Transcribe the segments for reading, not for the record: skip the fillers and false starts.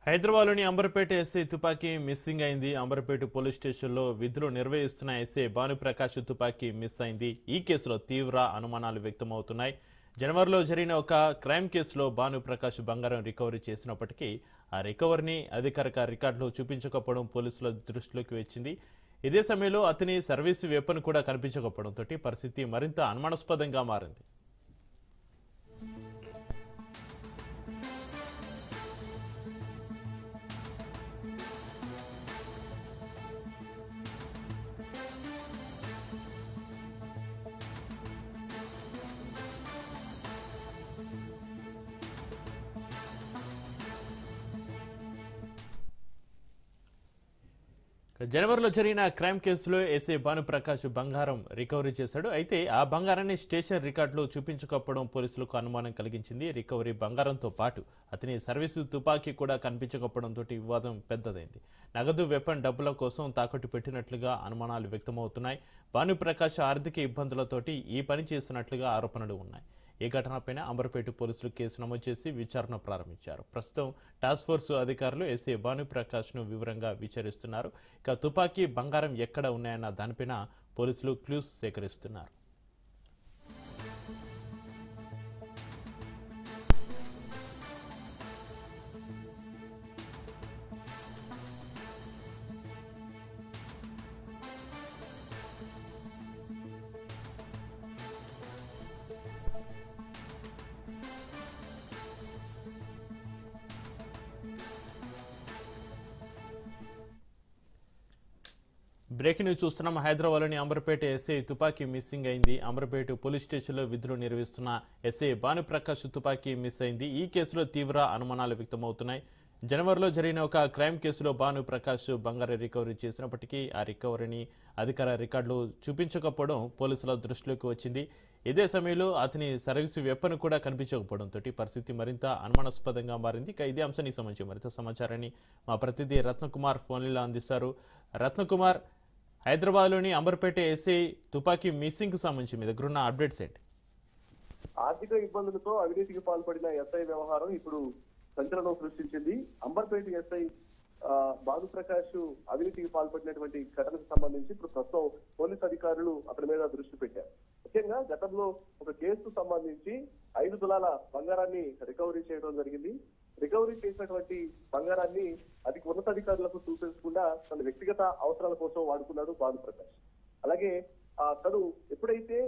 హైదరాబాద్లోని అంబర్పేట ఎస్ఐ తుపాకీ మిస్సింగ్ అయింది. అంబర్పేట పోలీస్ స్టేషన్లో విధులు నిర్వహిస్తున్న ఎస్ఐ భానుప్రకాష్ తుపాకీ మిస్ అయింది. ఈ కేసులో తీవ్ర అనుమానాలు వ్యక్తమవుతున్నాయి. జనవరిలో జరిగిన ఒక క్రైమ్ కేసులో భానుప్రకాష్ బంగారం రికవరీ చేసినప్పటికీ ఆ రికవరీని అధికారిక రికార్డులో చూపించకపోవడం పోలీసుల దృష్టిలోకి వచ్చింది. ఇదే సమయంలో అతని సర్వీసు వెపన్ కూడా కనిపించకపోవడంతో పరిస్థితి మరింత అనుమానాస్పదంగా మారింది. జనవరిలో జరిగిన క్రైమ్ కేసులో ఎస్ఐ భానుప్రకాష్ బంగారం రికవరీ చేశాడు. అయితే ఆ బంగారాన్ని స్టేషన్ రికార్డులో చూపించకపోవడం పోలీసులకు అనుమానం కలిగించింది. రికవరీ బంగారంతో పాటు అతని సర్వీసు తుపాకీ కూడా కనిపించకపోవడంతో వివాదం పెద్దదైంది. నగదు వెపన్ డబ్బుల కోసం తాకట్టు పెట్టినట్లుగా అనుమానాలు వ్యక్తమవుతున్నాయి. భానుప్రకాష్ ఆర్థిక ఇబ్బందులతోటి ఈ పని చేస్తున్నట్లుగా ఆరోపణలు ఉన్నాయి. ఈ ఘటనపైన అంబర్పేట పోలీసులు కేసు నమోదు చేసి విచారణ ప్రారంభించారు. ప్రస్తుతం టాస్క్ ఫోర్స్ అధికారులు ఎస్ఐ భానుప్రకాష్ను వివరంగా విచారిస్తున్నారు. ఇక తుపాకీ బంగారం ఎక్కడ ఉన్నాయన్న దానిపైన పోలీసులు క్లూస్ సేకరిస్తున్నారు. బ్రేకింగ్ న్యూస్ చూస్తున్నాం. హైదరాబాద్లోని అంబర్పేట ఎస్ఐ తుపాకీ మిస్సింగ్ అయింది. అంబర్పేట పోలీస్ స్టేషన్లో విధులు నిర్వహిస్తున్న ఎస్ఐ భానుప్రకాష్ తుపాకీ మిస్ అయింది. ఈ కేసులో తీవ్ర అనుమానాలు వ్యక్తమవుతున్నాయి. జనవరిలో జరిగిన ఒక క్రైమ్ కేసులో భానుప్రకాష్ బంగారం రికవరీ చేసినప్పటికీ ఆ రికవరీని అధికార రికార్డులు చూపించకపోవడం పోలీసుల దృష్టిలోకి వచ్చింది. ఇదే సమయంలో అతని సర్వీసు వెపన్ కూడా కనిపించకపోవడంతో పరిస్థితి మరింత అనుమానాస్పదంగా మారింది. ఇక ఇదే అంశానికి సంబంధించి మరింత సమాచారాన్ని మా ప్రతినిధి రత్నకుమార్ ఫోన్లో అందిస్తారు. రత్నకుమార్, హైదరాబాద్లోని అంబర్పేట ఎస్ఐ తుపాకీ మిస్సింగ్ కి సంబంధించి మీ దగ్గర ఉన్న అప్డేట్స్ ఏంటి? ఆర్థిక ఇబ్బందులతో అవినీతికి పాల్పడిన ఎస్ఐ వ్యవహారం ఇప్పుడు సంచలనం సృష్టించింది. అంబర్పేట ఎస్ఐ భానుప్రకాష్ అవినీతికి పాల్పడినటువంటి ఘటనకు సంబంధించి ఇప్పుడు ప్రస్తుతం పోలీసు అధికారులు అతని మీద దృష్టి పెట్టారు. ముఖ్యంగా గతంలో ఒక కేసుకు సంబంధించి 5 తులాల బంగారాన్ని రికవరీ చేయడం జరిగింది. రికవరీ చేసినటువంటి బంగారాన్ని ఉన్నతాధికారులకు చూపించకుండా తన వ్యక్తిగత అవసరాల కోసం వాడుకున్నాడు భానుప్రకాష్. అలాగే తను ఎప్పుడైతే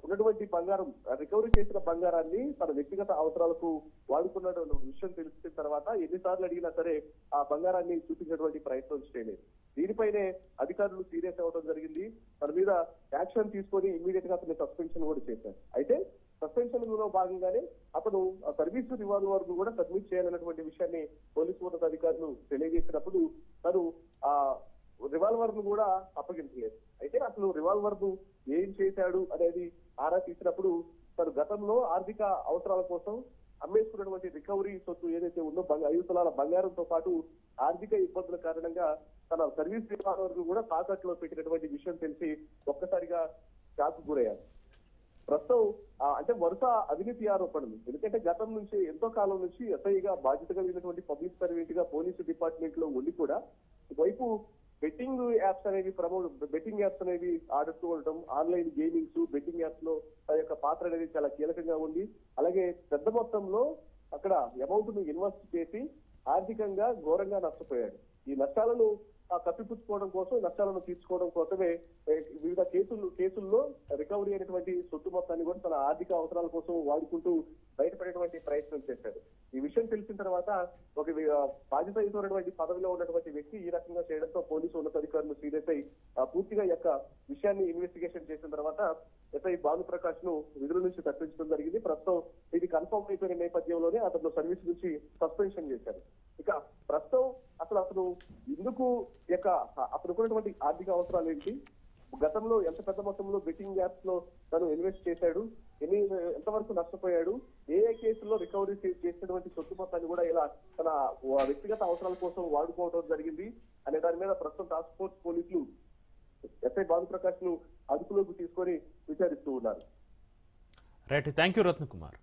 ఉన్నటువంటి బంగారం రికవరీ చేసిన బంగారాన్ని తన వ్యక్తిగత అవసరాలకు వాడుకున్న విషయం తెలిసిన తర్వాత ఎన్నిసార్లు అడిగినా సరే ఆ బంగారాన్ని చూపించేటువంటి ప్రయత్నం చేయలేదు. దీనిపైనే అధికారులు సీరియస్ అవ్వడం జరిగింది. తన మీద యాక్షన్ తీసుకొని ఇమ్మీడియట్ గా అతన్ని సస్పెన్షన్ కూడా చేశారు. అయితే సస్పెన్షన్ లో భాగంగానే అతను సర్వీస్ రివాల్వర్ ను కూడా సబ్మిట్ చేయాలన్నటువంటి విషయాన్ని పోలీసు ఉన్నతాధికారులు తెలియజేసినప్పుడు తను ఆ రివాల్వర్ ను కూడా అప్పగించలేదు. అయితే అసలు రివాల్వర్ ను ఏం చేశాడు అనేది ఆరా తీసినప్పుడు తను గతంలో ఆర్థిక అవసరాల కోసం అమ్మేసుకున్నటువంటి రికవరీ సొత్తు ఏదైతే ఉందో 5 తులాల బంగారంతో పాటు ఆర్థిక ఇబ్బందుల కారణంగా తన సర్వీస్ రివాల్వర్ ను కూడా తాకట్టులో పెట్టినటువంటి విషయం తెలిసి ఒక్కసారిగా షాక్ గురయ్యారు. ప్రస్తుతం అంటే వరుస అవినీతి ఆరోపణలు. ఎందుకంటే గతం నుంచి ఎంతో కాలం నుంచి ఎస్ఐగా బాధ్యత కలిగినటువంటి పబ్లిక్ సర్వెంట్ గా పోలీసు డిపార్ట్మెంట్ లో ఉండి కూడా వైపు బెట్టింగ్ యాప్స్ అనేవి ఆడుతూ ఉండటం, ఆన్లైన్ గేమింగ్స్, బెట్టింగ్ యాప్స్ లో ఆ యొక్క పాత్ర అనేది చాలా కీలకంగా ఉంది. అలాగే పెద్ద మొత్తంలో అక్కడ అమౌంట్ ను ఇన్వెస్ట్ చేసి ఆర్థికంగా ఘోరంగా నష్టపోయాడు. ఈ నష్టాలను కప్పిపుచ్చుకోవడం కోసం, నష్టాలను తీర్చుకోవడం కోసమే వివిధ కేసుల్లో రికవరీ అయినటువంటి సొత్తు మొత్తాన్ని కూడా తన ఆర్థిక అవసరాల కోసం వాడుకుంటూ బయటపడేటువంటి ప్రయత్నం చేశాడు. ఈ విషయం తెలిసిన తర్వాత ఒక బాధ్యతయుతమైనటువంటి పదవిలో ఉన్నటువంటి వ్యక్తి ఈ రకంగా చేయడంతో పోలీసు ఉన్నతాధికారులు సీరియస్ అయి పూర్తిగా యొక్క విషయాన్ని ఇన్వెస్టిగేషన్ చేసిన తర్వాత ఎస్ఐ భానుప్రకాష్ ను విధుల నుంచి తప్పించడం జరిగింది. ప్రస్తుతం ఇది కన్ఫర్మ్ అయిపోయిన నేపథ్యంలోనే అతను సర్వీస్ నుంచి సస్పెన్షన్ చేశారు. ఇక ప్రస్తుతం అతను ఎందుకు అతనుకున్నటువంటి ఆర్థిక అవసరాలు ఏంటి, గతంలో ఎంత పెద్ద మొత్తంలో బెట్టింగ్ యాప్స్ లో తను ఇన్వెస్ట్ చేశాడు, ఎంతవరకు నష్టపోయాడు, ఏ కేసుల్లో రికవరీ చేసినటువంటి సొత్తు మొత్తాన్ని కూడా ఇలా తన వ్యక్తిగత అవసరాల కోసం వాడుకోవడం జరిగింది అనే దాని మీద ప్రస్తుతం టాస్క్ ఫోర్స్ పోలీసులు ఎస్ఐ భానుప్రకాష్ ను అదుపులోకి తీసుకొని విచారిస్తూ ఉన్నారు. Right, thank you Ratnakumar.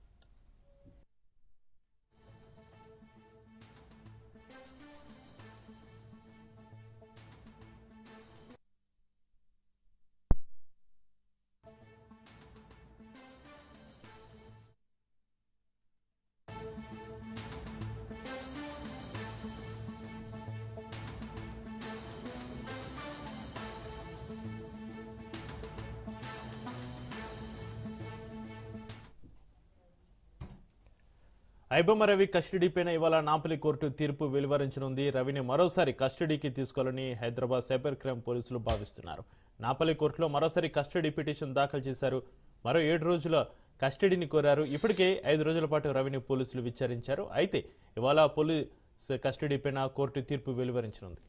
IBomma Ravi కస్టడీపైన ఇవాళ నాంపల్లి కోర్టు తీర్పు వెలువరించనుంది. రవిని మరోసారి కస్టడీకి తీసుకోవాలని హైదరాబాద్ సైబర్ క్రైమ్ పోలీసులు భావిస్తున్నారు. నాంపల్లి కోర్టులో మరోసారి కస్టడీ పిటిషన్ దాఖలు చేశారు. మరో 7 రోజుల కస్టడీని కోరారు. ఇప్పటికే 5 రోజుల పాటు రవిని పోలీసులు విచారించారు. అయితే ఇవాళ పోలీస్ కస్టడీపైన కోర్టు తీర్పు వెలువరించనుంది.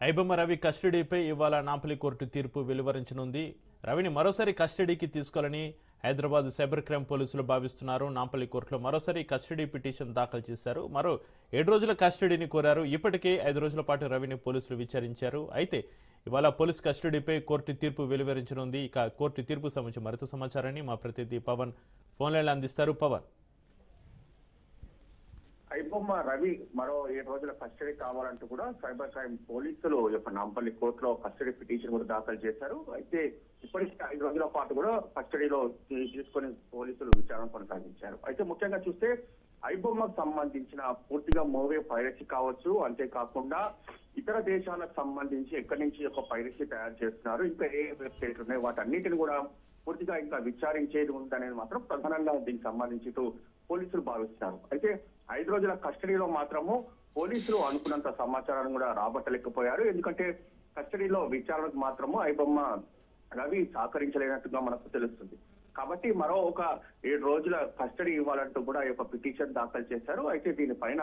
ఐబొమ్మ రవి కస్టడీపై ఇవాళ నాంపల్లి కోర్టు తీర్పు వెలువరించనుంది. రవిని మరోసారి కస్టడీకి తీసుకోవాలని హైదరాబాద్ సైబర్ క్రైమ్ పోలీసులు భావిస్తున్నారు. నాంపల్లి కోర్టులో మరోసారి కస్టడీ పిటిషన్ దాఖలు చేశారు. మరో 7 రోజుల కస్టడీని కోరారు. ఇప్పటికే 5 రోజుల పాటు రవిని పోలీసులు విచారించారు. అయితే ఇవాళ పోలీస్ కస్టడీపై కోర్టు తీర్పు వెలువరించనుంది. ఇక కోర్టు తీర్పు సంబంధించి మరింత సమాచారాన్ని మా ప్రతినిధి పవన్ ఫోన్ లైన్లో అందిస్తారు. పవన్, ఐబొమ్మ రవి మరో 7 రోజుల కస్టడీ కావాలంటూ కూడా సైబర్ క్రైమ్ పోలీసులు నాంపల్లి కోర్టులో కస్టడీ పిటిషన్ కూడా దాఖలు చేశారు. అయితే ఇప్పటికే 5 రోజుల పాటు కూడా కస్టడీలో తీసుకొని పోలీసులు విచారణ కొనసాగించారు. అయితే ముఖ్యంగా చూస్తే ఐబొమ్మకు సంబంధించిన పూర్తిగా మూవీ పైరసీ కావచ్చు, అంతేకాకుండా ఇతర దేశాలకు సంబంధించి ఎక్కడి నుంచి ఒక పైరసీ తయారు చేస్తున్నారు, ఇంకా ఏ వెబ్సైట్లు ఉన్నాయి, వాటన్నిటిని కూడా పూర్తిగా ఇంకా విచారించేది ఉందనేది మాత్రం ప్రధానంగా దీనికి సంబంధించి పోలీసులు భావిస్తున్నారు. అయితే 5 రోజుల కస్టడీలో మాత్రము పోలీసులు అనుకున్నంత సమాచారాన్ని కూడా రాబట్టలేకపోయారు. ఎందుకంటే కస్టడీలో విచారణకు మాత్రము ఐబొమ్మ రవి సహకరించలేనట్టుగా మనకు తెలుస్తుంది. కాబట్టి మరో ఒక 7 రోజుల కస్టడీ ఇవ్వాలంటూ కూడా ఈ యొక్క పిటిషన్ దాఖలు చేశారు. అయితే దీనిపైన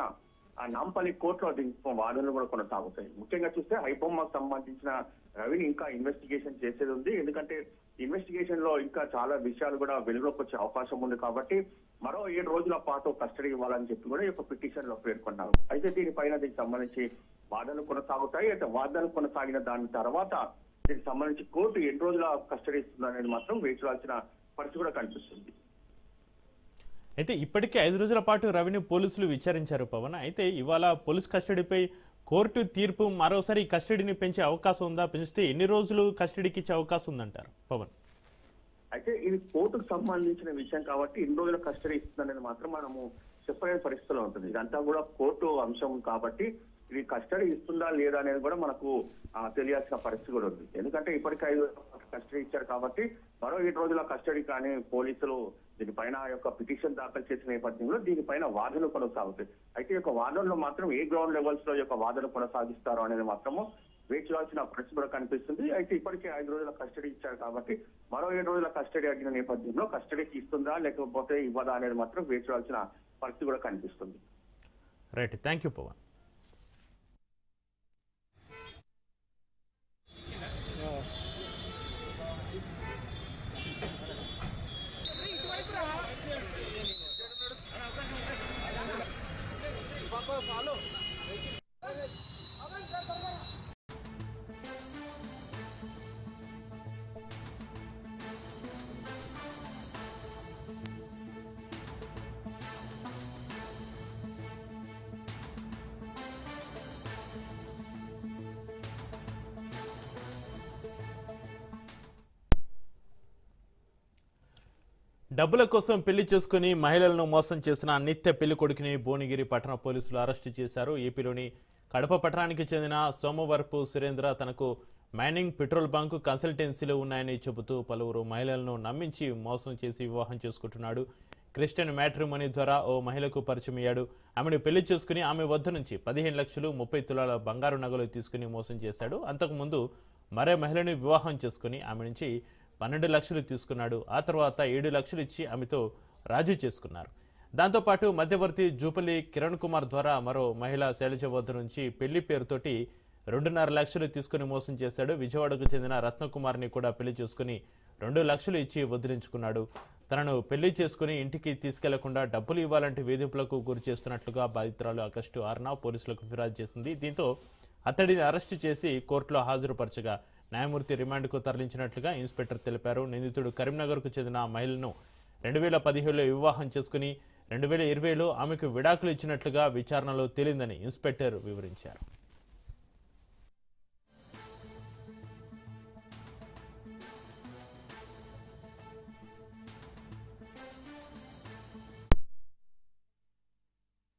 ఆ నాంపల్లి కోర్టులో దీని వాదనలు కూడా కొనసాగుతాయి. ముఖ్యంగా చూస్తే ఐబొమ్మకు సంబంధించిన రవిని ఇంకా ఇన్వెస్టిగేషన్ చేసేది ఉంది. ఎందుకంటే ఇన్వెస్టిగేషన్ లో ఇంకా చాలా విషయాలు కూడా వెలుగులోకి వచ్చే అవకాశం ఉంది. కాబట్టి మరో 7 రోజుల పాటు కస్టడీ ఇవ్వాలని చెప్పి కూడా ఈ యొక్క పిటిషన్ లో పేర్కొన్నారు. అయితే దీనికి సంబంధించి వాదనలు కొనసాగుతాయి. అయితే వాదనలు కొనసాగిన దాని తర్వాత దీనికి సంబంధించి కోర్టు ఎన్ని రోజుల కస్టడీ ఇస్తుంది అనేది మాత్రం వేచి చూడాల్సిన పరిస్థితి కూడా కనిపిస్తుంది. అయితే ఇప్పటికే 5 రోజుల పాటు రవిని పోలీసులు విచారించారు పవన్. అయితే ఇవాళ పోలీస్ కస్టడీపై కోర్టు తీర్పు మరోసారి కస్టడీని పెంచే అవకాశం ఉందా? పెంచితే ఎన్ని రోజులు కస్టడీకి ఇచ్చే అవకాశం ఉందంటారు పవన్? అయితే ఇది కోర్టుకు సంబంధించిన విషయం కాబట్టి ఎన్ని రోజుల కస్టడీ ఇస్తుందనేది మాత్రం మనము చెప్పలేని పరిస్థితిలో ఉంటుంది. ఇదంతా కూడా కోర్టు అంశం కాబట్టి ఇది కస్టడీ ఇస్తుందా లేదా అనేది కూడా మనకు తెలియాల్సిన పరిస్థితి కూడా ఉంది. ఎందుకంటే ఇప్పటికే 5 కస్టడీ ఇచ్చారు కాబట్టి మరో 7 రోజుల కస్టడీ కానీ పోలీసులు దీనిపైన యొక్క పిటిషన్ దాఖలు చేసిన నేపథ్యంలో దీనిపైన వాదనలు కొనసాగుతాయి. అయితే ఈ యొక్క వాదనలో మాత్రం ఏ గ్రౌండ్ లెవెల్స్ లో యొక్క వాదనలు కొనసాగిస్తారో అనేది మాత్రము వేచి చూడాల్సిన పరిస్థితి కూడా కనిపిస్తుంది. అయితే ఇప్పటికే 5 రోజుల కస్టడీ ఇచ్చారు కాబట్టి మరో 7 రోజుల కస్టడీ అడిగిన నేపథ్యంలో కస్టడీకి ఇస్తుందా లేకపోతే ఇవ్వదా అనేది మాత్రం వేచి చూడాల్సిన పరిస్థితి కూడా కనిపిస్తుంది. Right, thank you Pavan. డబ్బుల కోసం పెళ్లి చేసుకుని మహిళలను మోసం చేసిన నిత్య పెళ్లి కొడుకుని భువనగిరి పట్టణ పోలీసులు అరెస్టు చేశారు. ఏపీలోని కడప పట్టణానికి చెందిన సోమవరపు సురేంద్ర తనకు మైనింగ్, పెట్రోల్ బంక్, కన్సల్టెన్సీలు ఉన్నాయని చెబుతూ పలువురు మహిళలను నమ్మించి మోసం చేసి వివాహం చేసుకుంటున్నాడు. క్రిస్టియన్ మ్యాట్రిమోనీ ద్వారా ఓ మహిళకు పరిచయం అయ్యాడు. ఆమెను పెళ్లి చేసుకుని ఆమె వద్ద నుంచి 15 లక్షలు 30 తులాల బంగారు నగలు తీసుకుని మోసం చేశాడు. అంతకుముందు మరే మహిళను వివాహం చేసుకుని ఆమె నుంచి 12 లక్షలు తీసుకున్నాడు. ఆ తర్వాత 7 లక్షలు ఇచ్చి ఆమెతో రాజీ చేసుకున్నారు. దాంతోపాటు మధ్యవర్తి జూపల్లి కిరణ్ కుమార్ ద్వారా మరో మహిళ శైలజ వద్ద నుంచి పెళ్లి పేరుతోటి 2.5 లక్షలు తీసుకుని మోసం చేశాడు. విజయవాడకు చెందిన రత్నకుమార్ని కూడా పెళ్లి చేసుకుని 2 లక్షలు ఇచ్చి వదిలించుకున్నాడు. తనను పెళ్లి చేసుకుని ఇంటికి తీసుకెళ్లకుండా డబ్బులు ఇవ్వాలంటే వేధింపులకు గురి చేస్తున్నట్లుగా బాధితురాలు ఆగస్టు 6న పోలీసులకు ఫిర్యాదు చేసింది. దీంతో అతడిని అరెస్టు చేసి కోర్టులో హాజరుపరచగా న్యాయమూర్తి రిమాండ్కు తరలించినట్లుగా ఇన్స్పెక్టర్ తెలిపారు. నిందితుడు కరీంనగర్కు చెందిన మహిళను 2017లో వివాహం చేసుకుని 2020లో ఆమెకు విడాకులు ఇచ్చినట్లుగా విచారణలో తేలిందని ఇన్స్పెక్టర్ వివరించారు.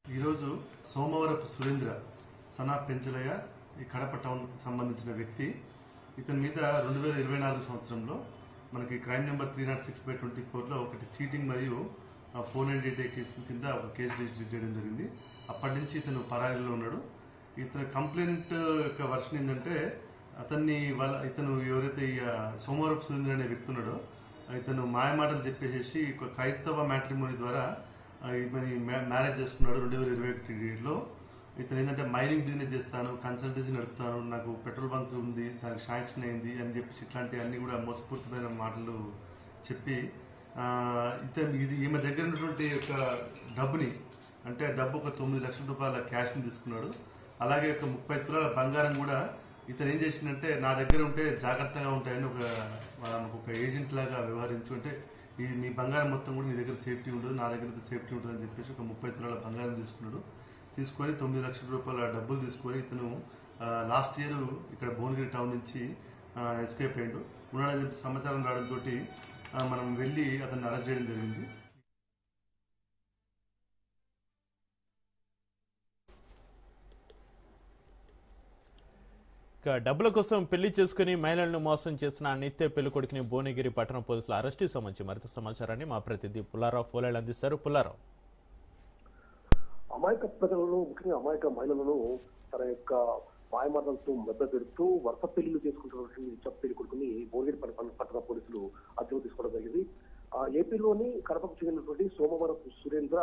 ఈరోజు సోమవరపు సురేంద్ర సనా పెంచలయ్య, ఈ కడప టౌన్ సంబంధించిన వ్యక్తి. ఇతని మీద 2024 సంవత్సరంలో మనకి క్రైమ్ నెంబర్ 306/24లో ఒకటి చీటింగ్ మరియు ఫోన్ అండ్ డేటా కేసు కింద ఒక కేసు రిజిస్టర్ చేయడం జరిగింది. అప్పటి నుంచి ఇతను పరారీలో ఉన్నాడు. ఇతని కంప్లైంట్ యొక్క వర్షన్ ఏంటంటే ఇతను ఎవరైతే సోమవారపు సురేంద్ర అనే వ్యక్తి ఉన్నాడో ఇతను మాయమాటలు చెప్పేసి క్రైస్తవ మ్యాట్రిమోనీ ద్వారా మ్యారేజ్ చేసుకున్నాడు 2021లో. ఇతను ఏంటంటే మైనింగ్ బిజినెస్ చేస్తాను, కన్సల్టెన్సీ నడుపుతాను, నాకు పెట్రోల్ బంక్ ఉంది, దానికి శాంక్షన్ అయింది అని చెప్పేసి ఇట్లాంటి అన్ని కూడా మోసపూరితమైన మాటలు చెప్పి ఈమె దగ్గర ఉన్నటువంటి యొక్క డబ్బుని అంటే డబ్బు ఒక 9 లక్షల రూపాయల క్యాష్ని తీసుకున్నాడు. అలాగే ఒక 30 తులాల బంగారం కూడా ఇతను ఏం చేసిందంటే నా దగ్గర ఉంటే జాగ్రత్తగా ఉంటాయని ఒక ఏజెంట్ లాగా వ్యవహరించు, అంటే నీ బంగారం మొత్తం కూడా నీ దగ్గర సేఫ్టీ ఉండదు, నా దగ్గర అయితే సేఫ్టీ ఉంటుంది అని చెప్పేసి ఒక 30 తులాల బంగారం తీసుకున్నాడు. తీసుకొని 9 లక్షల రూపాయల డబ్బులు తీసుకొని ఇతను లాస్ట్ ఇయర్ ఇక్కడ భువనగిరి టౌన్ నుంచి ఎస్కేప్ అయ్యాడు. ఉన్నాడని చెప్పి సమాచారం రావడంతో మనం వెళ్ళి అతన్ని అరెస్ట్ చేయడం జరిగింది. డబ్బుల కోసం పెళ్లి చేసుకుని మహిళలను మోసం చేసిన నిత్య పెళ్లి కొడుకుని భువనగిరి పట్టణ పోలీసులు అరెస్టు సంబంధించి మరింత సమాచారాన్ని మా ప్రతినిధి పుల్లారావు ఫోలేలు అందిస్తారు. పుల్లారావు, అమాయక ప్రజలను, ముఖ్యంగా అమాయక మహిళలను తన యొక్క మాయమాటలతో మెద్ద పెడుతూ వరుస పెళ్లిలు చేసుకుంటున్నటువంటి పెళ్లి కొడుకుని భువనగిరి పట్టణ పోలీసులు అదుపు తీసుకోవడం జరిగింది. ఏపీలోని కడపకు చెందినటువంటి సోమవారపు సురేంద్ర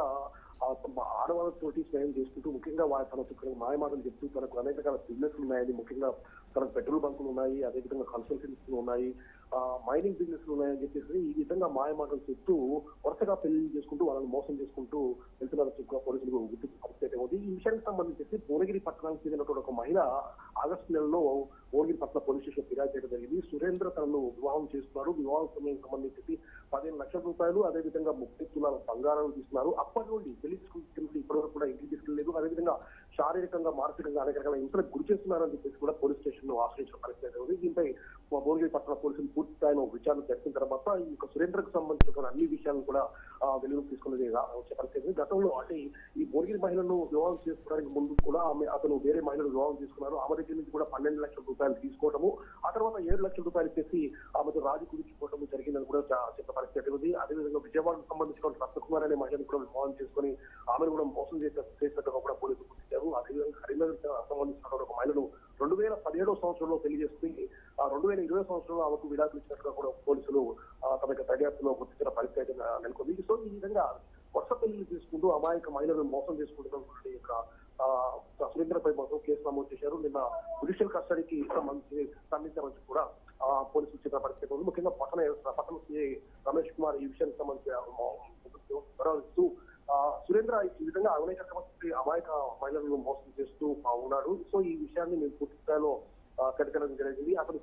ఆడవాళ్ళతోటి స్నేహం చేసుకుంటూ ముఖ్యంగా తనకు మాయమాటలు చెప్తూ తనకు అనేక రకాల బిజినెస్లు ఉన్నాయని, ముఖ్యంగా తనకు పెట్రోల్ బంకులు ఉన్నాయి, అదేవిధంగా కన్సల్టెన్సీలు ఉన్నాయి, మైనింగ్ బిజినెస్లు ఉన్నాయని చెప్పేసి ఈ విధంగా మాయమాటలు చెప్తూ వరుసగా పెళ్లి చేసుకుంటూ వాళ్ళని మోసం చేసుకుంటూ వెళ్తున్న పోలీసులు గుర్తింపు పరిస్థితి ఉంది. ఈ విషయానికి సంబంధించి భువనగిరి పట్టణానికి చెందినటువంటి ఒక మహిళ ఆగస్టు నెలలో భువనగిరి పట్టణ పోలీస్ స్టేషన్ ఫిర్యాదు చేయడం జరిగింది. సురేంద్ర తనను వివాహం చేస్తున్నారు, వివాహం సమయం సంబంధించి 15 లక్షల రూపాయలు, అదేవిధంగా 30 తులాల బంగారం తీసుకున్నారు. అప్పటి నుండి పెళ్లి తీసుకుంటే ఇప్పటివరకు కూడా ఇంటికి తీసుకెళ్లేదు, అదేవిధంగా శారీరకంగా మానసికంగా అనేక రకాల హింసలకు గురి చేస్తున్నారని చెప్పేసి కూడా పోలీస్ స్టేషన్ ను ఆశ్రయించిన పరిస్థితి ఉంది. దీనిపై భువనగిరి పట్టణ పోలీసులు పూర్తి స్థాయిలో విచారణ జరిపిన తర్వాత ఈ యొక్క సురేంద్రకు సంబంధించిన అన్ని విషయాలను కూడా వెలుగులోకి తీసుకునేది వచ్చే పరిస్థితి. గతంలో అంటే ఈ భువనగిరి మహిళను వివాహం చేసుకోవడానికి ముందు కూడా అతను వేరే మహిళను వివాహం చేసుకున్నారు. ఆమె దగ్గర నుంచి కూడా 12 లక్షల రూపాయలు తీసుకోవడము, ఆ తర్వాత 7 లక్షల రూపాయలు చేసి ఆమెతో రాజు కుదిర్చుకోవడం జరిగిందని కూడా చెప్పే పరిస్థితి ఉంది. అదేవిధంగా విజయవాడకు సంబంధించిన రత్నకుమార్ అనే మహిళను కూడా వివాహం చేసుకుని ఆమెను కూడా మోసం చేసినట్టుగా కూడా పోలీసులు గుర్తించారు. అదేవిధంగా కరీంనగర్ సంబంధించిన ఒక మహిళను 2017 సంవత్సరంలో పెళ్లి చేసుకుని 2020 సంవత్సరంలో ఆమెకు విడాకులు ఇచ్చినట్టుగా కూడా పోలీసులు తమ యొక్క దర్యాప్తులో గుర్తించిన పరిస్థితి నెలకొంది. సో ఈ విధంగా వరుస పెళ్లిలు తీసుకుంటూ అమాయక మహిళలను మోసం చేసుకుంటున్నటువంటి యొక్క సురేంద్రపై మాత్రం కేసు నమోదు చేశారు. నిన్న జ్యుడిషియల్ కస్టడీకి సంబంధించి కూడా పోలీసులు చెప్పిన పరిస్థితి ఉంది. ముఖ్యంగా పట్టణ సిఐ రమేష్ కుమార్ ఈ విషయానికి సంబంధించి వివరాలిస్తూ సురేంద్ర ఈ విధంగా అమాయక మహిళలను మోసం చేస్తూ ఉన్నాడు. సో ఈ విషయాన్ని మేము పూర్తి స్థాయిలో కనిపెట్టడం జరిగింది. అతను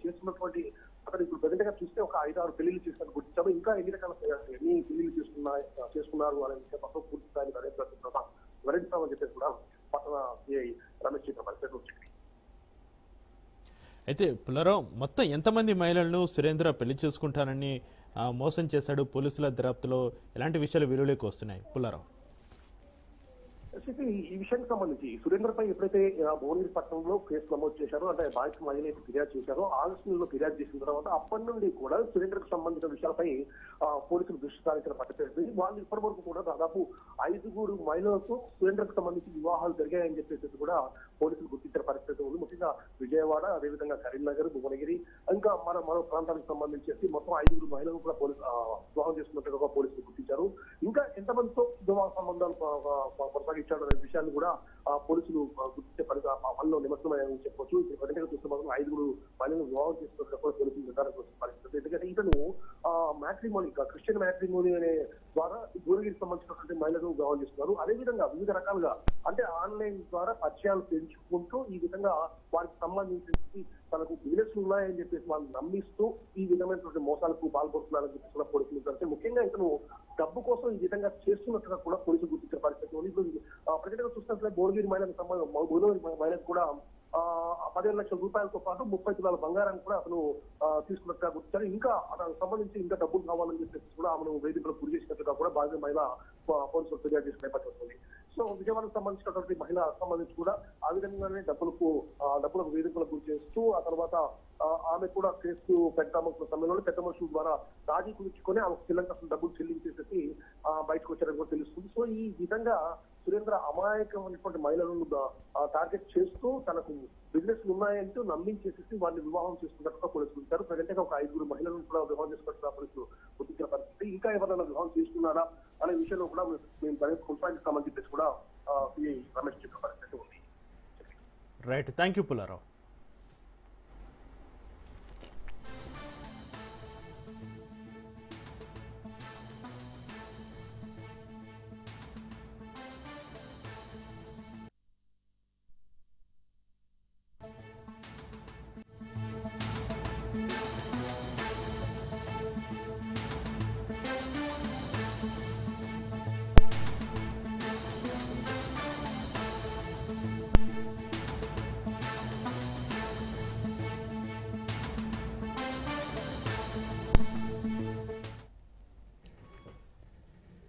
ఇప్పుడు ప్రజెంట్ గా చూస్తే ఒక 5-6 పెళ్లిళ్ళు చేసినట్టు గుర్తించాము. ఇంకా ఎన్ని పెళ్లిళ్ళు చేసుకున్నారు అనే విషయం మొత్తం పూర్తి స్థాయిలో వివరించామని చెప్పేసి కూడా పట్టణ సిఐ రమేష్ చెప్పిన పరిస్థితి వచ్చింది. అయితే పుల్లారావు, మొత్తం ఎంతమంది మహిళలను సురేంద్ర పెళ్లి చేసుకుంటానని మోసం చేశాడు? పోలీసుల దర్యాప్తులో ఎలాంటి విషయాలు వెలుగులోకి వస్తున్నాయి పుల్లారావు? ఈ విషయానికి సంబంధించి సురేంద్రపై ఎప్పుడైతే భువనగిరి పట్టణంలో కేసు నమోదు చేశారో, అంటే బాధిత మహిళ ఫిర్యాదు చేశారో, ఆగస్టు నెలలో ఫిర్యాదు చేసిన తర్వాత అప్పటి నుండి కూడా సురేంద్రకు సంబంధించిన విషయాలపై పోలీసులు దృష్టి సారించిన పరిస్థితి. వాళ్ళు ఇప్పటి వరకు కూడా దాదాపు 5 మహిళలకు సురేంద్రకు సంబంధించి వివాహాలు జరిగాయని చెప్పేసి కూడా పోలీసులు గుర్తించిన పరిస్థితి ఉంది. ముఖ్యంగా విజయవాడ, అదేవిధంగా కరీంనగర్, భువనగిరి, ఇంకా మరో ప్రాంతానికి సంబంధించి మొత్తం 5 మహిళలు కూడా వివాహం చేసుకున్నట్టుగా పోలీసులు గుర్తించారు. ఇంకా ఎంతమందితో వివాహ సంబంధాలు కొనసాగించాడు అనే విషయాన్ని కూడా పోలీసులు గుర్తించే పనిలో నిమగ్నమని చెప్పొచ్చు. ఇప్పుడు ప్రజెంట్గా చూస్తే మాత్రం 5 మహిళలను వివాహం చేసుకున్నట్టు కూడా పోలీసులు నిర్ధారణ చేసిన పరిస్థితి. ఎందుకంటే ఇతను మ్యాట్రిమోనీ, క్రిస్టియన్ మ్యాట్రిమోనీ అనే ద్వారా భువనగిరికి సంబంధించినటువంటి మహిళలను వివాహం చేస్తున్నారు. అదేవిధంగా వివిధ రకాలుగా అంటే ఆన్లైన్ ద్వారా పరిచయాలు పెంచుకుంటూ ఈ విధంగా వారికి సంబంధించి తనకు బిజినెస్ ఉన్నాయని చెప్పేసి వాళ్ళు నమ్మిస్తూ ఈ విధమైనటువంటి మోసాలకు పాల్పడుతున్నారని చెప్పేసి కూడా పోలీసులు అంటే ముఖ్యంగా ఇతను డబ్బు కోసం ఈ విధంగా చేస్తున్నట్టుగా కూడా పోలీసులు గుర్తించిన పరిస్థితి ఉంది. ఇప్పుడు ప్రజెంట్గా చూసినట్లయితే భువనగిరి మహిళకు కూడా 15 లక్షల రూపాయలతో పాటు 30 తులాల బంగారాన్ని కూడా అతను తీసుకున్నట్టుగా గుర్తించారు. ఇంకా అతనికి సంబంధించి ఇంకా డబ్బులు కావాలని చెప్పేసి కూడా ఆమెను వేదికలో గురి చేసినట్టుగా కూడా బాధిత మహిళ పోలీసులు ఫిర్యాదు చేసిన నేపథ్యం వస్తుంది. సో విజయవాడకు సంబంధించినటువంటి మహిళ సంబంధించి కూడా ఆ విధంగానే డబ్బులకు వేధింపులకు గురి చేస్తూ ఆ తర్వాత ఆమె కూడా కేసు పెద్ద సమయంలో పెద్ద మనుషుల ద్వారా రాజీ కుదుర్చుకొని ఆమెకు శ్రీలంక డబ్బులు చెల్లించేసి బయటకు వచ్చారని కూడా తెలుస్తుంది. సో ఈ విధంగా సురేంద్ర అమాయకమైనటువంటి మహిళలను టార్గెట్ చేస్తూ తనకు బిజినెస్ ఉన్నాయంటూ నమ్మించేసి వారిని వివాహం చేసుకున్నట్టుగా పోలీసులు ఉంటారు. ప్రజెంట్ గా ఒక 5 మహిళలను కూడా వివాహం చేసుకున్నట్టుగా పోలీసులు గుర్తించిన పరిస్థితి. ఇంకా ఎవరైనా వివాహం చేసుకున్నారా అనే విషయంలో కూడా మేము కొనసాగిస్తామని చెప్పేసి కూడా రమేష్ చెప్పిన పరిస్థితి ఉంది. Right, thank you Pullarao.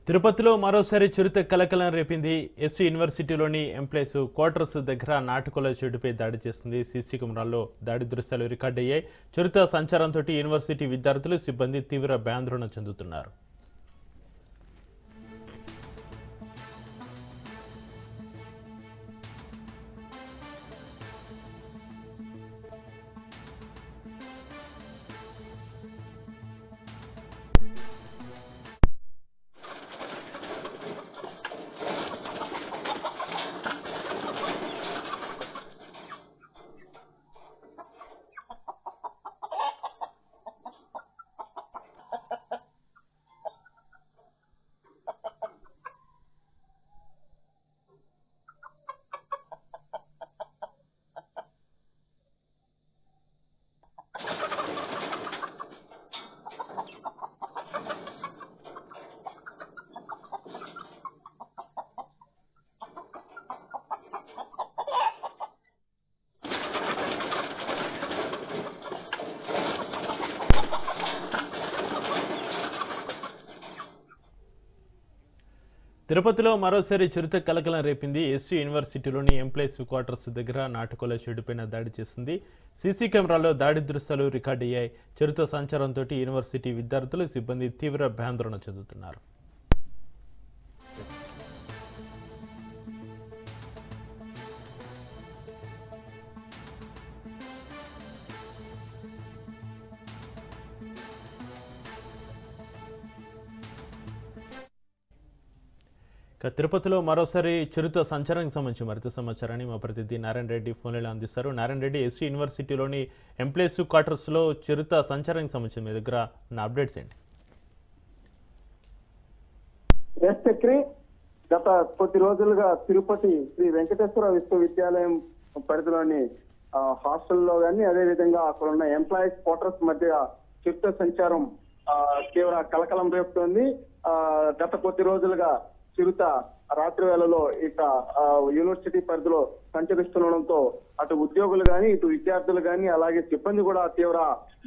తిరుపతిలో మరోసారి చిరుత కలకలం రేపింది. ఎస్సీ యూనివర్సిటీలోని ఎంప్లాయీస్ క్వార్టర్స్ దగ్గర నాటుకోల చెడుపై దాడి చేసింది. సీసీ కెమెరాల్లో దాడి దృశ్యాలు రికార్డయ్యాయి. చిరుత సంచారంతో యూనివర్సిటీ విద్యార్థులు సిబ్బంది తీవ్ర భయాందోళన చెందుతున్నారు. తిరుపతిలో మరోసారి చిరుత కలకలం రేపింది. ఎస్సీ యూనివర్సిటీలోని ఎంప్లాయీస్ క్వార్టర్స్ దగ్గర నాటుకోల షెడ్డుపైన దాడి చేసింది. సీసీ కెమెరాలో దాడి దృశ్యాలు రికార్డయ్యాయి. చిరుత సంచారంతో యూనివర్సిటీ విద్యార్థులు సిబ్బంది తీవ్ర భయాందోళన చెందుతున్నారు. తిరుపతిలో మరోసారి చిరుత సంచారానికి సంబంధించి మరింత సమాచారాన్ని మా ప్రతినిధి నారాయణ రెడ్డి ఫోన్లో అందిస్తారు. నారాయణ రెడ్డి, ఎస్సీ యూనివర్సిటీలోని ఎంప్లాయీస్ క్వార్టర్స్లో చిరుత సంచారానికి సంబంధించి మీ దగ్గర ఉన్న అప్డేట్స్ ఏంటి? గత కొద్ది రోజులుగా తిరుపతి శ్రీ వెంకటేశ్వర విశ్వవిద్యాలయం పరిధిలోని హాస్టల్లో కానీ అదేవిధంగా అక్కడ ఉన్న ఎంప్లాయీస్ క్వార్టర్స్ మధ్య చిరుత సంచారం తీవ్ర కలకలం రేపుతోంది. గత కొద్ది రోజులుగా చిరుత రాత్రి వేళలో ఇక యూనివర్సిటీ పరిధిలో సంచరిస్తుండడంతో అటు ఉద్యోగులు గాని ఇటు విద్యార్థులు గాని అలాగే సిబ్బంది కూడా తీవ్ర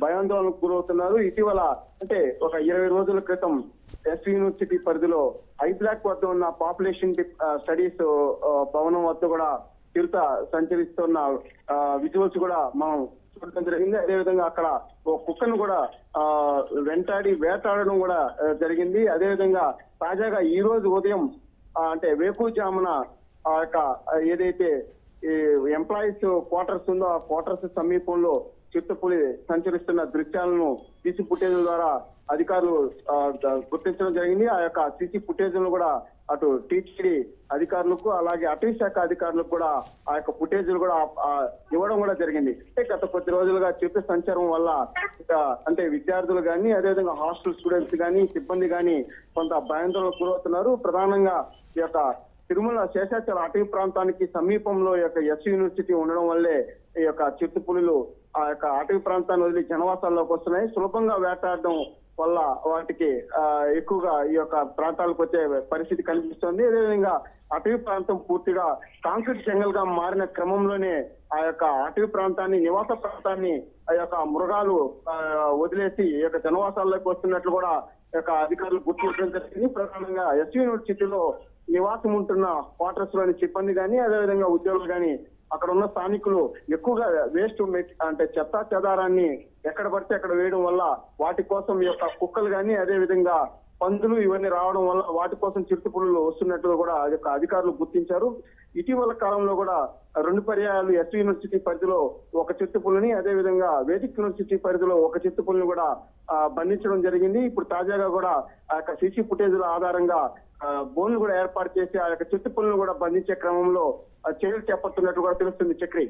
భయాందోళనకు గురవుతున్నారు. ఇటీవల అంటే ఒక 20 రోజుల క్రితం ఎస్ యూనివర్సిటీ పరిధిలో ఐబ్లాక్ వద్ద ఉన్న పాపులేషన్ స్టడీస్ భవనం వద్ద కూడా చిరుత సంచరిస్తున్న విజువల్స్ కూడా మనం చూడటం జరిగింది. అదేవిధంగా అక్కడ ఒక కుక్కను కూడా వెంటాడి వేటాడడం కూడా జరిగింది. అదేవిధంగా తాజాగా ఈ రోజు ఉదయం అంటే వేకువజామున ఆ యొక్క ఏదైతే ఈ ఎంప్లాయీస్ క్వార్టర్స్ ఉందో ఆ క్వార్టర్స్ సమీపంలో చిరుతపులి సంచరిస్తున్న దృశ్యాలను సీసీ ఫుటేజ్ ద్వారా అధికారులు గుర్తించడం జరిగింది. ఆ యొక్క సీసీ ఫుటేజ్ ను కూడా అటు టీటీడీ అధికారులకు అలాగే అటవీ శాఖ అధికారులకు కూడా ఆ యొక్క ఫుటేజ్ కూడా ఇవ్వడం కూడా జరిగింది. గత కొద్ది రోజులుగా చిరుత సంచారం వల్ల అంటే విద్యార్థులు కానీ అదేవిధంగా హాస్టల్ స్టూడెంట్స్ కానీ సిబ్బంది కానీ కొంత భయాందోళనకు గురవుతున్నారు. ప్రధానంగా ఈ యొక్క తిరుమల శేషాచల అటవీ ప్రాంతానికి సమీపంలో ఈ యొక్క ఎస్ యూనివర్సిటీ ఉండడం వల్లే ఈ యొక్క చిరుతపులులు ఆ యొక్క అటవీ ప్రాంతాన్ని వదిలి జనవాసాల్లోకి వస్తున్నాయి. సులభంగా వేటాడడం వల్ల వాటికి ఎక్కువగా ఈ యొక్క ప్రాంతాలకు వచ్చే పరిస్థితి కనిపిస్తోంది. అదేవిధంగా అటవీ ప్రాంతం పూర్తిగా కాంక్రీట్ జంగల్ గా మారిన క్రమంలోనే ఆ యొక్క అటవీ ప్రాంతాన్ని నివాస ప్రాంతాన్ని ఆ యొక్క మృగాలు వదిలేసి ఈ యొక్క జనవాసాల్లోకి వస్తున్నట్లు కూడా యొక్క అధికారులు గుర్తించడం జరిగింది. ప్రధానంగా ఎస్ యూనివర్సిటీలో నివాసం ఉంటున్న క్వార్టర్స్ లోని సిబ్బంది కానీ అదేవిధంగా ఉద్యోగులు కానీ అక్కడ ఉన్న స్థానికులు ఎక్కువగా వేస్ట్ అంటే చెత్తా చెదారాన్ని ఎక్కడ పడితే అక్కడ వేయడం వల్ల వాటి కోసం ఈ యొక్క కుక్కలు కానీ అదే విధంగా పందులు ఇవన్నీ రావడం వల్ల వాటి కోసం చిరుతపులులు వస్తున్నట్టుగా కూడా అధికారులు గుర్తించారు. ఇటీవల కాలంలో కూడా 2 పర్యాయాలు ఎస్వి యూనివర్సిటీ పరిధిలో ఒక చిరుతపులిని అదే విధంగా వేదిక్ యూనివర్సిటీ పరిధిలో ఒక చిరుతపులిని కూడా బంధించడం జరిగింది. ఇప్పుడు తాజాగా కూడా ఆ యొక్క సీసీ ఫుటేజ్ల ఆధారంగా బోన్లు కూడా ఏర్పాటు చేసి ఆ యొక్క చిరుతపులను కూడా బంధించే క్రమంలో చర్యలు చేపడుతున్నట్టు కూడా తెలుస్తుంది. చక్రి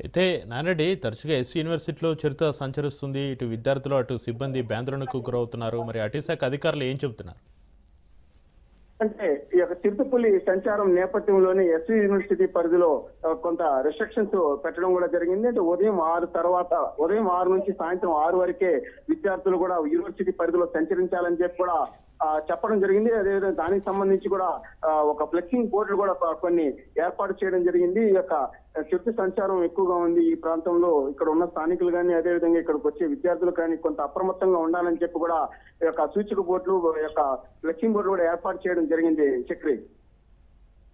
అయితే నారెడ్డి తరచుగా ఎస్సీ యూనివర్సిటీలో చిరుత సంచరిస్తుంది, ఇటు విద్యార్థులు అటు సిబ్బంది భయాందోళనకు గురవుతున్నారు. మరి అటవీశాఖ అధికారులు ఏం చెబుతున్నారు? అంటే ఈ యొక్క చిరుతపులి సంచారం నేపథ్యంలోనే ఎస్వి యూనివర్సిటీ పరిధిలో కొంత రెస్ట్రిక్షన్స్ పెట్టడం కూడా జరిగింది. అంటే ఉదయం 6 నుంచి సాయంత్రం 6 వరకే విద్యార్థులు కూడా యూనివర్సిటీ పరిధిలో సంచరించాలని చెప్పి కూడా చెప్పడం జరిగింది. అదేవిధంగా దానికి సంబంధించి కూడా ఒక ఫ్లెక్సింగ్ బోర్డులు కూడా కొన్ని ఏర్పాటు చేయడం జరిగింది. ఈ యొక్క చిరుత సంచారం ఎక్కువగా ఉంది ఈ ప్రాంతంలో. ఇక్కడ ఉన్న స్థానికులు కానీ అదేవిధంగా ఇక్కడికి వచ్చే విద్యార్థులు కానీ కొంత అప్రమత్తంగా ఉండాలని చెప్పి కూడా ఈ యొక్క సూచిక బోర్డులు ఈ యొక్క ఫ్లెక్సింగ్ బోర్డులు కూడా ఏర్పాటు చేయడం జరిగింది. Chakri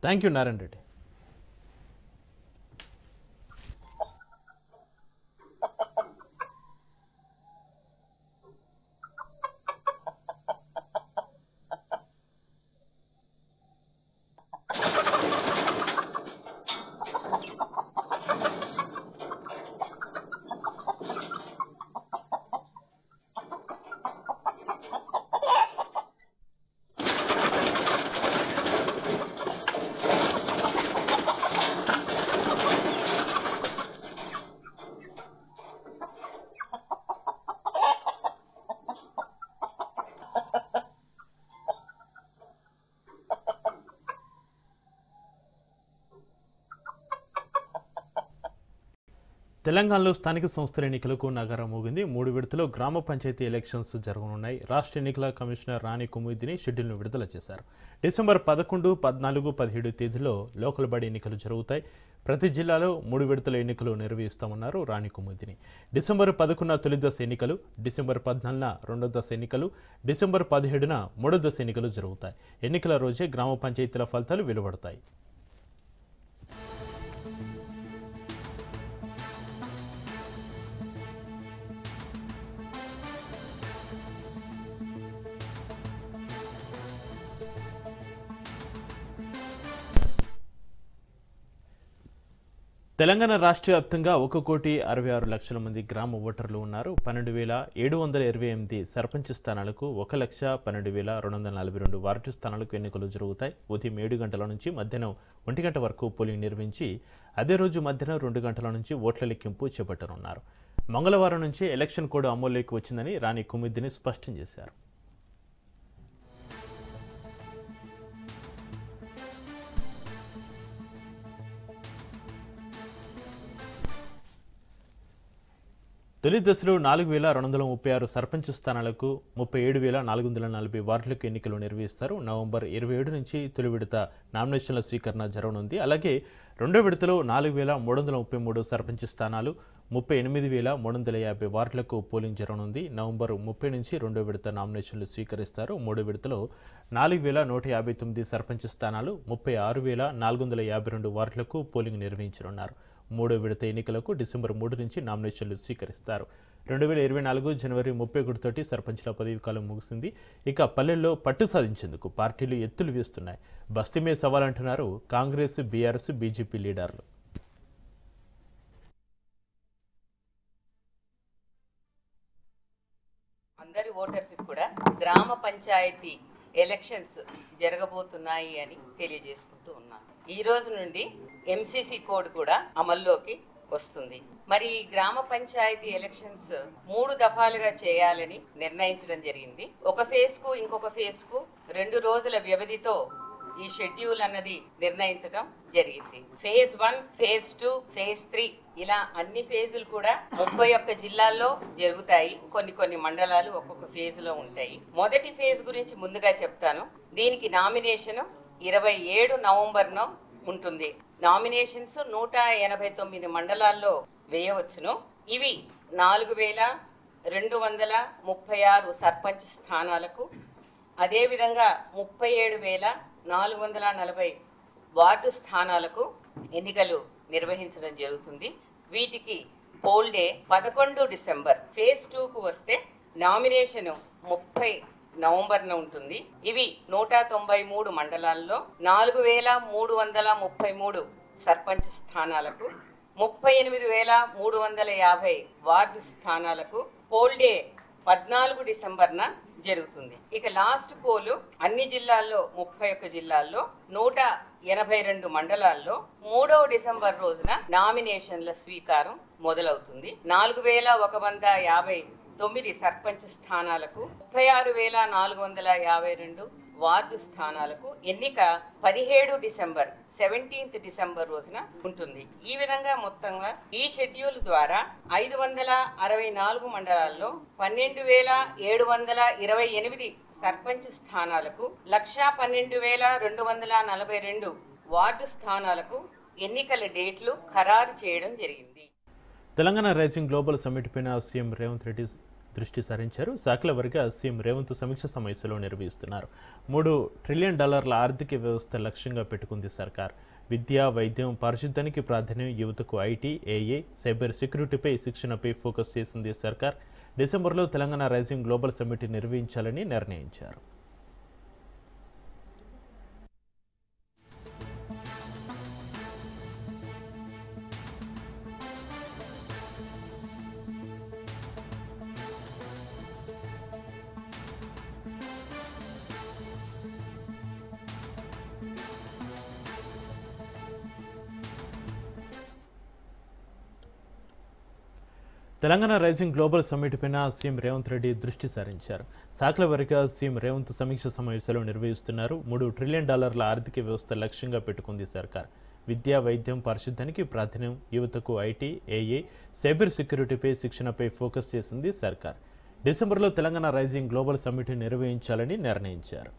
thank you Narayana Reddy. తెలంగాణలో స్థానిక సంస్థల ఎన్నికలకు నగారం మోగింది. 3 విడతలో గ్రామ పంచాయతీ ఎలక్షన్స్ జరగనున్నాయి. రాష్ట్ర ఎన్నికల కమిషనర్ రాణి కుముదిని షెడ్యూల్ను విడుదల చేశారు. డిసెంబర్ 11, 14, 17 తేదీలో లోకల్ బాడీ ఎన్నికలు జరుగుతాయి. ప్రతి జిల్లాలో 3 విడతల ఎన్నికలు నిర్వహిస్తామన్నారు రాణి కుముదిని. డిసెంబర్ 11న తొలి దశ ఎన్నికలు, డిసెంబర్ 14న రెండో దశ ఎన్నికలు, డిసెంబర్ 17న మూడో దశ ఎన్నికలు జరుగుతాయి. ఎన్నికల రోజే గ్రామ పంచాయతీల ఫలితాలు వెలువడతాయి. తెలంగాణ రాష్ట్ర వ్యాప్తంగా 1,66,00,000 మంది గ్రామ ఓటర్లు ఉన్నారు. 12,728 సర్పంచ్ స్థానాలకు 1,12,242 వార్డు స్థానాలకు ఎన్నికలు జరుగుతాయి. ఉదయం 7 గంటల నుంచి మధ్యాహ్నం 1 గంట వరకు పోలింగ్ నిర్వహించి అదే రోజు మధ్యాహ్నం 2 గంటల నుంచి ఓట్ల లెక్కింపు చేపట్టనున్నారు. మంగళవారం నుంచి ఎలక్షన్ కోడ్ అమల్లోకి వచ్చిందని రాణి కుముదిని స్పష్టం చేశారు. తొలి దశలో 4,236 సర్పంచ్ స్థానాలకు 37,440 వార్డులకు ఎన్నికలు నిర్వహిస్తారు. నవంబర్ 27 నుంచి తొలి విడత నామినేషన్ల స్వీకరణ జరగనుంది. అలాగే రెండో విడతలో 4,333 సర్పంచ్ స్థానాలు, 38,350 వార్డులకు పోలింగ్ జరగనుంది. నవంబర్ 30 నుంచి రెండో విడత నామినేషన్లు స్వీకరిస్తారు. మూడో విడతలో 4,159 సర్పంచ్ స్థానాలు, 36,452 వార్డులకు పోలింగ్ నిర్వహించనున్నారు. మూడో విడత ఎన్నికలకు డిసెంబర్ 3 నుంచి నామినేషన్లు స్వీకరిస్తారు. 2024 జనవరి 31 తోటి సర్పంచ్ల పదవీ కాలం ముగిసింది. ఇక పల్లెల్లో పట్టు సాధించేందుకు పార్టీలు ఎత్తులు వేస్తున్నాయి. బస్తీమే సవాలంటున్నారు కాంగ్రెస్, బీఆర్ఎస్, బీజేపీ లీడర్లు. అందరి ఓటర్స్ కూడా గ్రామ పంచాయతీ ఎలక్షన్స్ జరగబోతున్నాయి అని తెలియజేసుకుంటూ ఉన్నాను. ఈ రోజు నుండి ఎంసీసీ కోడ్ కూడా అమల్లోకి వస్తుంది. మరి గ్రామ పంచాయతీ ఎలక్షన్స్ 3 దఫాలుగా చేయాలని నిర్ణయించడం జరిగింది. ఒక ఫేజ్ కు ఇంకొక ఫేజ్ కు 2 రోజుల వ్యవధితో ఈ షెడ్యూల్ అన్నది నిర్ణయించడం జరిగింది. ఫేజ్ 1, ఫేజ్ 2, ఫేజ్ 3 ఇలా అన్ని ఫేజులు కూడా 31 జిల్లాల్లో జరుగుతాయి. కొన్ని మండలాలు ఒక్కొక్క ఫేజ్ లో ఉంటాయి. మొదటి ఫేజ్ గురించి ముందుగా చెప్తాను. దీనికి నామినేషన్ 27 నవంబర్ను ఉంటుంది. నామినేషన్స్ 189 మండలాల్లో వేయవచ్చును. ఇవి 4,236 సర్పంచ్ స్థానాలకు, అదేవిధంగా 37,440 వార్డు స్థానాలకు ఎన్నికలు నిర్వహించడం జరుగుతుంది. వీటికి పోల్ డే 11 డిసెంబర్. ఫేజ్ 2కు వస్తే నామినేషన్ 30 నవంబర్న ఉంటుంది. ఇవి 193 మండలాల్లో 4,333 సర్పంచ్ స్థానాలకు, 38,350 వార్డు స్థానాలకు పోల్ డే 14 డిసెంబర్న జరుగుతుంది. ఇక లాస్ట్ పోలు అన్ని జిల్లాల్లో 31 జిల్లాల్లో 182 మండలాల్లో 3వ డిసెంబర్ రోజున నామినేషన్ల స్వీకారం మొదలవుతుంది. 4,159 సర్పంచ్ స్థానాలకు, 36,452 వార్డు స్థానాలకు ఎన్నిక 17 డిసెంబర్ 17th డిసెంబర్ రోజున ఉంటుంది. ఈ విధంగా మొత్తంగా ఈ షెడ్యూల్ ద్వారా 564 మండలాల్లో 12,728 సర్పంచ్ స్థానాలకు, 1,12,242 వార్డు స్థానాలకు ఎన్నికల డేట్లు ఖరారు చేయడం జరిగింది. తెలంగాణ రైజింగ్ గ్లోబల్ సమ్మిట్ పైన సీఎం రేవంత్ రెడ్డి దృష్టి సారించారు. శాఖల వారీగా సీఎం రేవంత్ సమీక్ష సమావేశాలు నిర్వహిస్తున్నారు. $3 ట్రిలియన్ ఆర్థిక వ్యవస్థ లక్ష్యంగా పెట్టుకుంది సర్కార్. విద్య, వైద్యం, పారిశుద్ధ్యానికి ప్రాధాన్యం, యువతకు ఐటీ, ఏఐ, సైబర్ సెక్యూరిటీపై శిక్షణపై ఫోకస్ చేసింది సర్కార్. డిసెంబర్లో తెలంగాణ రైజింగ్ గ్లోబల్ సమ్మిట్ నిర్వహించాలని నిర్ణయించారు. తెలంగాణ రైజింగ్ గ్లోబల్ సమ్మిట్ పైన సీఎం రేవంత్ రెడ్డి దృష్టి సారించారు. శాఖల వారీగా సీఎం రేవంత్ సమీక్ష సమావేశాలు నిర్వహిస్తున్నారు. $3 ట్రిలియన్ ఆర్థిక వ్యవస్థ లక్ష్యంగా పెట్టుకుంది సర్కార్. విద్య, వైద్యం, పారిశుద్ధ్యానికి ప్రాధాన్యం, యువతకు ఐటీ, ఏఐ, సైబర్ సెక్యూరిటీపై శిక్షణపై ఫోకస్ చేసింది సర్కార్. డిసెంబర్లో తెలంగాణ రైజింగ్ గ్లోబల్ సమ్మిట్ నిర్వహించాలని నిర్ణయించారు.